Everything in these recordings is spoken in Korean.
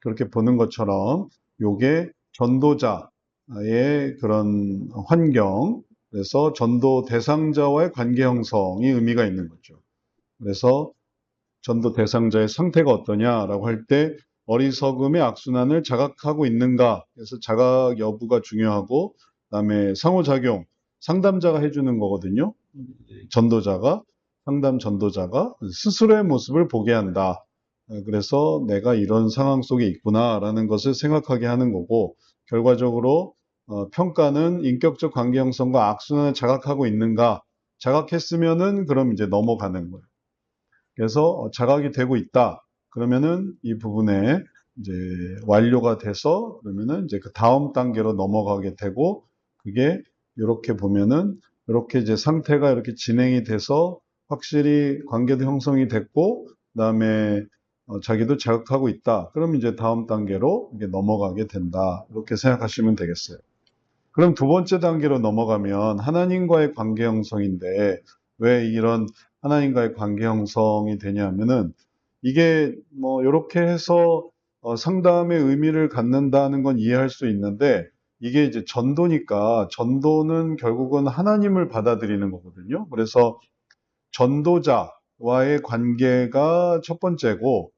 그렇게 보는 것처럼 요게 전도자의 그런 환경, 그래서 전도 대상자와의 관계 형성이 의미가 있는 거죠. 그래서 전도 대상자의 상태가 어떠냐라고 할 때 어리석음의 악순환을 자각하고 있는가, 그래서 자각 여부가 중요하고, 그다음에 상호작용, 상담자가 해주는 거거든요. 전도자가, 상담 전도자가 스스로의 모습을 보게 한다. 그래서 내가 이런 상황 속에 있구나라는 것을 생각하게 하는 거고, 결과적으로 평가는 인격적 관계 형성과 악순환을 자각하고 있는가, 자각했으면은 그럼 이제 넘어가는 거예요. 그래서 자각이 되고 있다. 그러면은 이 부분에 이제 완료가 돼서 그러면은 이제 그 다음 단계로 넘어가게 되고, 그게 이렇게 보면은 이렇게 이제 상태가 이렇게 진행이 돼서 확실히 관계도 형성이 됐고, 그다음에 자기도 자각하고 있다. 그럼 이제 다음 단계로 이게 넘어가게 된다. 이렇게 생각하시면 되겠어요. 그럼 두 번째 단계로 넘어가면 하나님과의 관계 형성인데, 왜 이런 하나님과의 관계 형성이 되냐면은, 이게 뭐 이렇게 해서 상담의 의미를 갖는다는 건 이해할 수 있는데, 이게 이제 전도니까 전도는 결국은 하나님을 받아들이는 거거든요. 그래서 전도자와의 관계가 첫 번째고,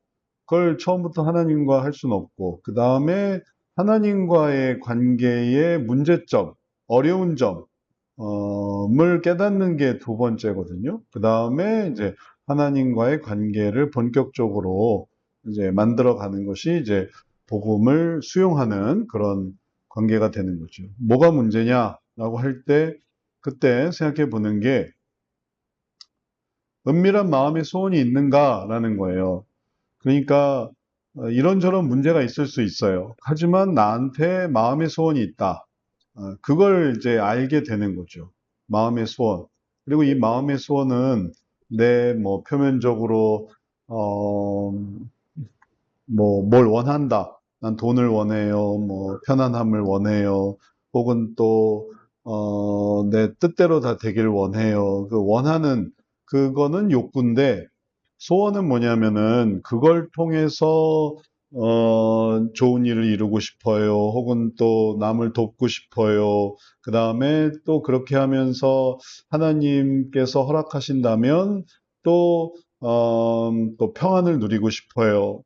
그걸 처음부터 하나님과 할 수는 없고, 그 다음에 하나님과의 관계의 문제점, 어려운 점을 깨닫는 게 두 번째거든요. 그 다음에 이제 하나님과의 관계를 본격적으로 이제 만들어가는 것이 이제 복음을 수용하는 그런 관계가 되는 거죠. 뭐가 문제냐라고 할 때, 그때 생각해 보는 게 은밀한 마음의 소원이 있는가라는 거예요. 그러니까 이런저런 문제가 있을 수 있어요. 하지만 나한테 마음의 소원이 있다. 그걸 이제 알게 되는 거죠. 마음의 소원. 그리고 이 마음의 소원은 내 뭐 표면적으로 어, 뭐 뭘 원한다. 난 돈을 원해요. 뭐 편안함을 원해요. 혹은 또 내 뜻대로 다 되길 원해요. 그 원하는 그거는 욕구인데, 소원은 뭐냐면은 그걸 통해서 좋은 일을 이루고 싶어요. 혹은 또 남을 돕고 싶어요. 그 다음에 또 그렇게 하면서 하나님께서 허락하신다면 또, 또 평안을 누리고 싶어요.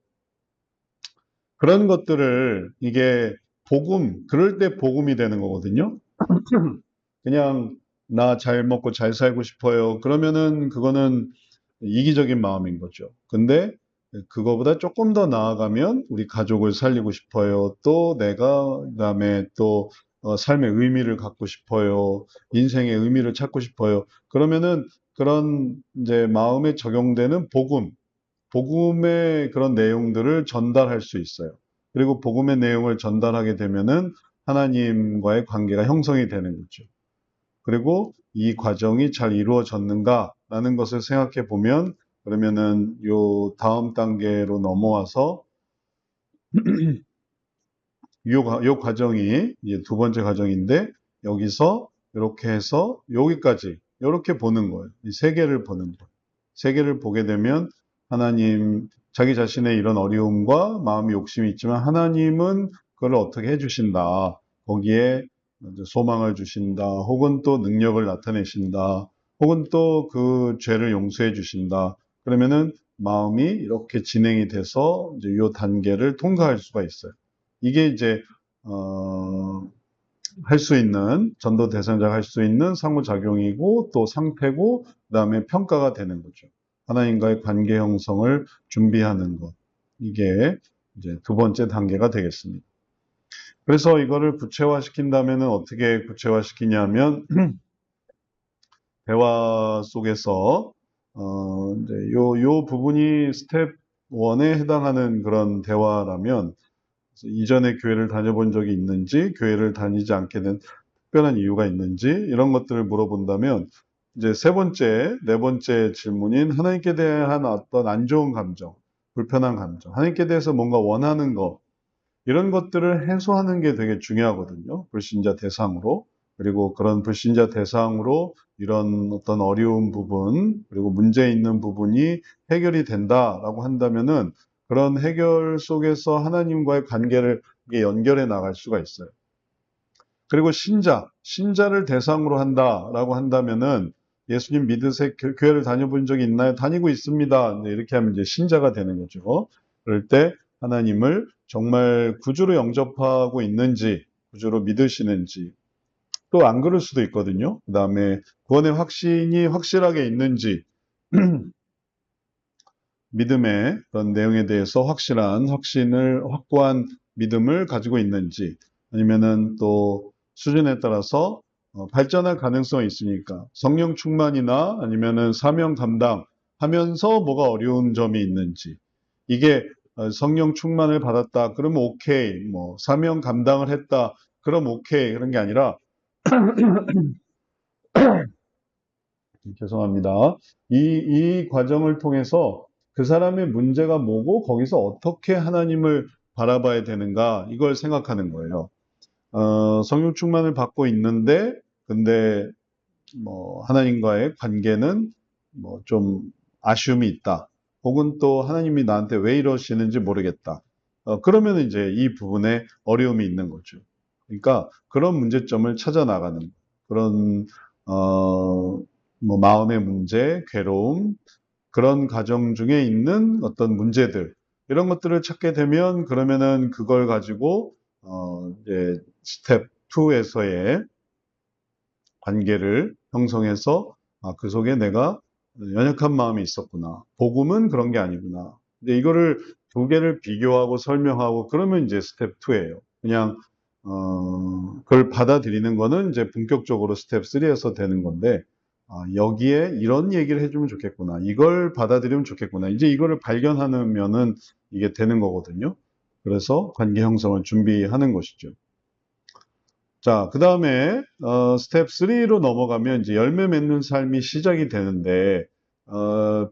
그런 것들을 이게 복음, 그럴 때 복음이 되는 거거든요. 그냥 나 잘 먹고 잘 살고 싶어요. 그러면은 그거는 이기적인 마음인 거죠. 근데 그거보다 조금 더 나아가면 우리 가족을 살리고 싶어요. 또 내가 그다음에 또 삶의 의미를 갖고 싶어요. 인생의 의미를 찾고 싶어요. 그러면은 그런 이제 마음에 적용되는 복음, 복음의 그런 내용들을 전달할 수 있어요. 그리고 복음의 내용을 전달하게 되면은 하나님과의 관계가 형성이 되는 거죠. 그리고 이 과정이 잘 이루어졌는가라는 것을 생각해 보면, 그러면은 요 다음 단계로 넘어와서 요 과정이 이제 두 번째 과정인데, 여기서 이렇게 해서 여기까지 이렇게 보는 거예요. 이 세계를 보는 거예요. 세계를 보게 되면 하나님, 자기 자신의 이런 어려움과 마음의 욕심이 있지만 하나님은 그걸 어떻게 해주신다. 거기에 소망을 주신다. 혹은 또 능력을 나타내신다. 혹은 또 그 죄를 용서해 주신다. 그러면은 마음이 이렇게 진행이 돼서 이제 이 단계를 통과할 수가 있어요. 이게 이제 할 수 있는, 전도 대상자가 할 수 있는 상호작용이고 또 상태고, 그다음에 평가가 되는 거죠. 하나님과의 관계 형성을 준비하는 것. 이게 이제 두 번째 단계가 되겠습니다. 그래서 이거를 구체화시킨다면 어떻게 구체화시키냐면 대화 속에서 이제 요 부분이 스텝 1에 해당하는 그런 대화라면, 이전에 교회를 다녀본 적이 있는지, 교회를 다니지 않게 된 특별한 이유가 있는지, 이런 것들을 물어본다면, 이제 세 번째, 네 번째 질문인 하나님께 대한 어떤 안 좋은 감정, 불편한 감정, 하나님께 대해서 뭔가 원하는 것, 이런 것들을 해소하는 게 되게 중요하거든요. 불신자 대상으로. 그리고 그런 불신자 대상으로 이런 어떤 어려운 부분, 그리고 문제 있는 부분이 해결이 된다라고 한다면은, 그런 해결 속에서 하나님과의 관계를 이게 연결해 나갈 수가 있어요. 그리고 신자를 대상으로 한다라고 한다면은 예수님 믿으세요? 교회를 다녀본 적이 있나요? 다니고 있습니다. 이렇게 하면 이제 신자가 되는 거죠. 그럴 때 하나님을 정말 구주로 영접하고 있는지, 구주로 믿으시는지, 또 안 그럴 수도 있거든요. 그 다음에 구원의 확신이 확실하게 있는지, 믿음의 그런 내용에 대해서 확고한 믿음을 가지고 있는지, 아니면은 또 수준에 따라서 발전할 가능성이 있으니까 성령 충만이나 아니면은 사명 감당하면서 뭐가 어려운 점이 있는지, 이게 성령 충만을 받았다 그러면 오케이, 뭐 사명 감당을 했다 그럼 오케이, 그런 게 아니라 죄송합니다. 이 과정을 통해서 그 사람의 문제가 뭐고 거기서 어떻게 하나님을 바라봐야 되는가, 이걸 생각하는 거예요. 성령 충만을 받고 있는데 근데 뭐 하나님과의 관계는 뭐 좀 아쉬움이 있다. 혹은 또 하나님이 나한테 왜 이러시는지 모르겠다. 그러면 이제 이 부분에 어려움이 있는 거죠. 그러니까 그런 문제점을 찾아 나가는 그런 뭐 마음의 문제, 괴로움, 그런 가정 중에 있는 어떤 문제들, 이런 것들을 찾게 되면 그러면은 그걸 가지고 이제 스텝 2에서의 관계를 형성해서 그 속에 내가 연약한 마음이 있었구나. 복음은 그런 게 아니구나. 근데 이거를 두 개를 비교하고 설명하고 그러면 이제 스텝 2예요. 그냥 그걸 받아들이는 거는 이제 본격적으로 스텝 3에서 되는 건데, 여기에 이런 얘기를 해주면 좋겠구나. 이걸 받아들이면 좋겠구나. 이제 이거를 발견하면은 이게 되는 거거든요. 그래서 관계 형성을 준비하는 것이죠. 자, 그 다음에 스텝 3로 넘어가면 이제 열매 맺는 삶이 시작이 되는데,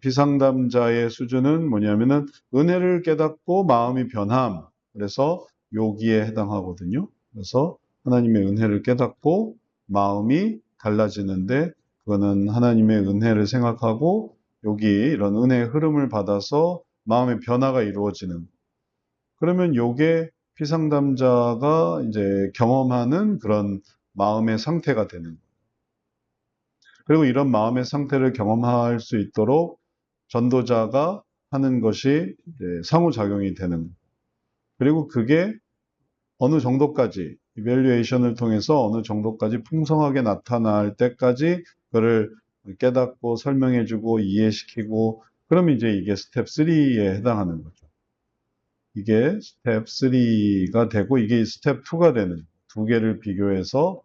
비상담자의 수준은 뭐냐면은 은혜를 깨닫고 마음이 변함. 그래서 여기에 해당하거든요. 그래서 하나님의 은혜를 깨닫고 마음이 달라지는데, 그거는 하나님의 은혜를 생각하고 여기 이런 은혜의 흐름을 받아서 마음의 변화가 이루어지는. 그러면 요게 피상담자가 이제 경험하는 그런 마음의 상태가 되는 거예요. 그리고 이런 마음의 상태를 경험할 수 있도록 전도자가 하는 것이 이제 상호작용이 되는 거예요. 그리고 그게 어느 정도까지, 이밸류에이션을 통해서 어느 정도까지 풍성하게 나타날 때까지 그를 깨닫고 설명해주고 이해시키고, 그러면 이제 이게 스텝 3에 해당하는 거죠. 이게 스텝 3가 되고 이게 스텝 2가 되는, 두 개를 비교해서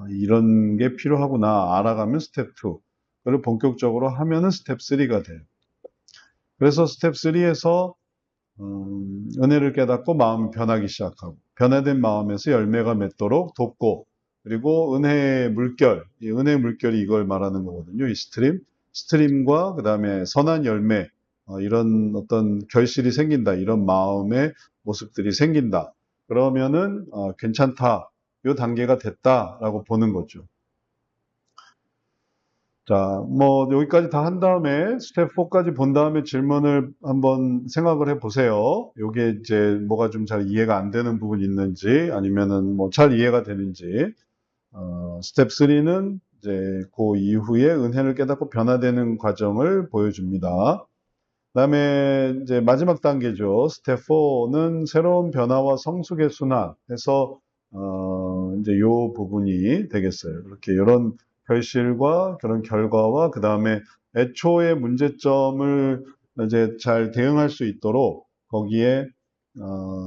이런 게 필요하구나 알아가면 스텝 2, 그걸 본격적으로 하면은 스텝 3가 돼요. 그래서 스텝 3에서 은혜를 깨닫고 마음이 변하기 시작하고, 변화된 마음에서 열매가 맺도록 돕고, 그리고 은혜의 물결, 이 은혜의 물결이 이걸 말하는 거거든요. 이 스트림과 그 다음에 선한 열매, 이런 어떤 결실이 생긴다, 이런 마음의 모습들이 생긴다. 그러면은 괜찮다, 요 단계가 됐다라고 보는 거죠. 자, 뭐 여기까지 다 한 다음에 스텝 4까지 본 다음에 질문을 한번 생각을 해 보세요. 요게 이제 뭐가 좀 잘 이해가 안 되는 부분이 있는지, 아니면은 뭐 잘 이해가 되는지. 스텝 3는 이제 그 이후에 은혜를 깨닫고 변화되는 과정을 보여줍니다. 그다음에 이제 마지막 단계죠. 스텝 4는 새로운 변화와 성숙의 순환해서 이제 요 부분이 되겠어요. 이렇게 이런 결실과 그런 결과와 그 다음에 애초의 문제점을 이제 잘 대응할 수 있도록 거기에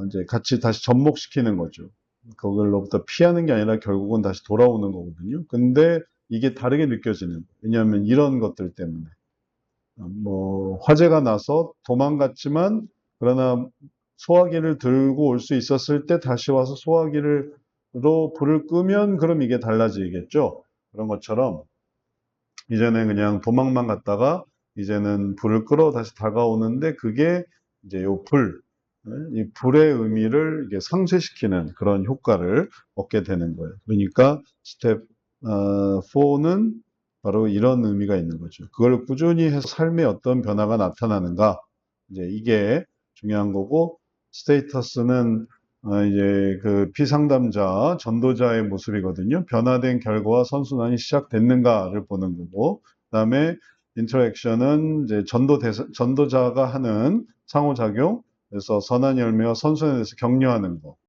이제 같이 다시 접목시키는 거죠. 그걸로부터 피하는 게 아니라 결국은 다시 돌아오는 거거든요. 근데 이게 다르게 느껴지는. 왜냐하면 이런 것들 때문에. 뭐 화재가 나서 도망갔지만 그러나 소화기를 들고 올 수 있었을 때 다시 와서 소화기로 불을 끄면 그럼 이게 달라지겠죠. 그런 것처럼 이전에 그냥 도망만 갔다가 이제는 불을 끄러 다시 다가오는데 그게 이제 이 불의 의미를 이게 상쇄시키는 그런 효과를 얻게 되는 거예요. 그러니까 스텝 4는 바로 이런 의미가 있는 거죠. 그걸 꾸준히 해서 삶에 어떤 변화가 나타나는가, 이제 이게 중요한 거고, 스테이터스는 이제 그 피상담자, 전도자의 모습이거든요. 변화된 결과와 선순환이 시작됐는가를 보는 거고, 그다음에 인터랙션은 이제 전도자가 하는 상호작용, 그래서 선한 열매와 선순환에 대해서 격려하는 거.